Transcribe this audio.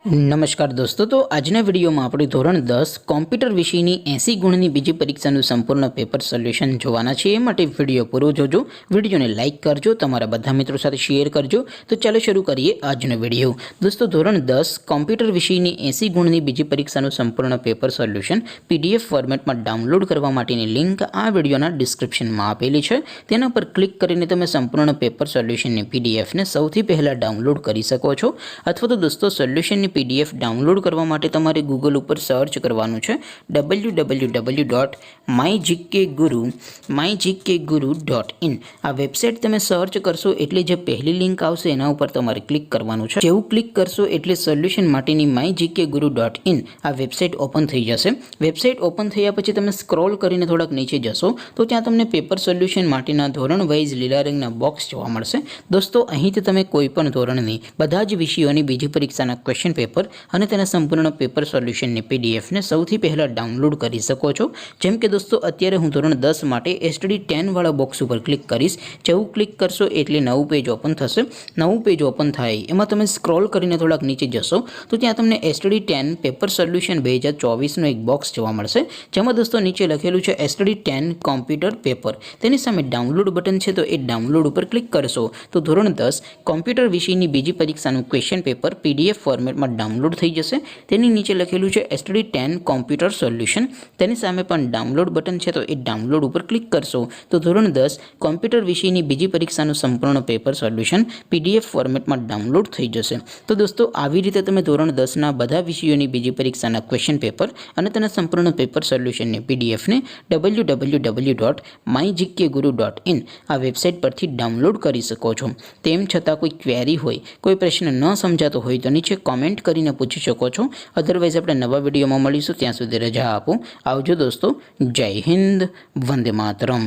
નમસ્કાર દોસ્તો, તો આજના વિડીયોમાં આપણે ધોરણ 10 કોમ્પ્યુટર વિષયની 80 ગુણની બીજી પરીક્ષાનું સંપૂર્ણ પેપર સોલ્યુશન જોવાના છે। એ માટે વિડીયો પૂરો જોજો, વિડીયોને લાઇક કરજો, તમારા બધા મિત્રો સાથે શેર કરજો। તો ચાલો શરૂ કરીએ આજનો વિડીયો। દોસ્તો, ધોરણ 10 કોમ્પ્યુટર વિષયની 80 ગુણની બીજી પરીક્ષાનું સંપૂર્ણ પેપર સોલ્યુશન PDF ફોર્મેટમાં ડાઉનલોડ કરવા માટેની લિંક આ વિડીયોના ડિસ્ક્રિપ્શનમાં આપેલી છે। તેના પર ક્લિક કરીને તમે સંપૂર્ણ પેપર સોલ્યુશનની PDFને સૌથી પહેલાં ડાઉનલોડ કરી શકો છો। અથવા તો દોસ્તો, સોલ્યુશનની PDF ડાઉનલોડ કરવા માટે તમારે ગૂગલ ઉપર સર્ચ કરવાનું છે www.mygkguru.in। આ વેબસાઇટ તમે સર્ચ કરશો એટલે જે પહેલી લિંક આવશે એના ઉપર તમારે ક્લિક કરવાનું છે। જેવું ક્લિક કરશો એટલે સોલ્યુશન માટેની mygkguru.in આ વેબસાઇટ ઓપન થઈ જશે। વેબસાઇટ ઓપન થયા પછી તમે સ્ક્રોલ કરીને થોડાક નીચે જશો તો ત્યાં તમને પેપર સોલ્યુશન માટેના ધોરણ વાઇઝ લીલા રંગના બોક્સ જોવા મળશે। દોસ્તો, અહીંથી તમે કોઈ પણ ધોરણની બધા જ વિષયોની બીજી પરીક્ષાના ક્વેશ્ચન પેપર અને તેના સંપૂર્ણ પેપર સોલ્યુશનની PDFને સૌથી પહેલાં ડાઉનલોડ કરી શકો છો। જેમ કે દોસ્તો, અત્યારે હું ધોરણ 10 માટે STD 10 વાળા બોક્સ ઉપર ક્લિક કરીશ। જેવું ક્લિક કરશો એટલે નવું પેજ ઓપન થશે। નવું પેજ ઓપન થાય એમાં તમે સ્ક્રોલ કરીને થોડાક નીચે જશો તો ત્યાં તમને STD 10 પેપર સોલ્યુશન 2024નું એક બોક્સ જોવા મળશે, જેમાં દોસ્તો નીચે લખેલું છે STD 10 કોમ્પ્યુટર પેપર। તેની સામે ડાઉનલોડ બટન છે, તો એ ડાઉનલોડ ઉપર ક્લિક કરશો તો ધોરણ 10 કોમ્પ્યુટર વિષયની બીજી પરીક્ષાનું ક્વેશ્ચન પેપર PDF ફોર્મેટમાં ડાઉનલોડ થઈ જશે। તેની નીચે લખેલું છે STD 10 કોમ્પ્યુટર સોલ્યુશન, તેની સામે પણ ડાઉનલોડ બટન છે, તો એ ડાઉનલોડ ઉપર ક્લિક કરશો તો ધોરણ 10 કોમ્પ્યુટર વિષયની બીજી પરીક્ષાનું સંપૂર્ણ પેપર સોલ્યુશન PDF ફોર્મેટમાં ડાઉનલોડ થઈ જશે। તો દોસ્તો, આવી રીતે તમે ધોરણ 10ના બધા વિષયોની બીજી પરીક્ષાના ક્વેશ્ચન પેપર અને તેના સંપૂર્ણ પેપર સોલ્યુશનની PDFને www.mygkguru.in આ વેબસાઇટ પરથી ડાઉનલોડ કરી શકો છો। તેમ છતાં કોઈ ક્વેરી હોય, કોઈ પ્રશ્ન ન સમજાતો હોય તો નીચે કોમેન્ટ કરીને પૂછી શકો છો। અધરવાઇઝ આપણે નવા વિડીયોમાં મળીશું, ત્યાં સુધી રજા આપો। આવજો દોસ્તો, જય હિન્દ, વંદે માતરમ।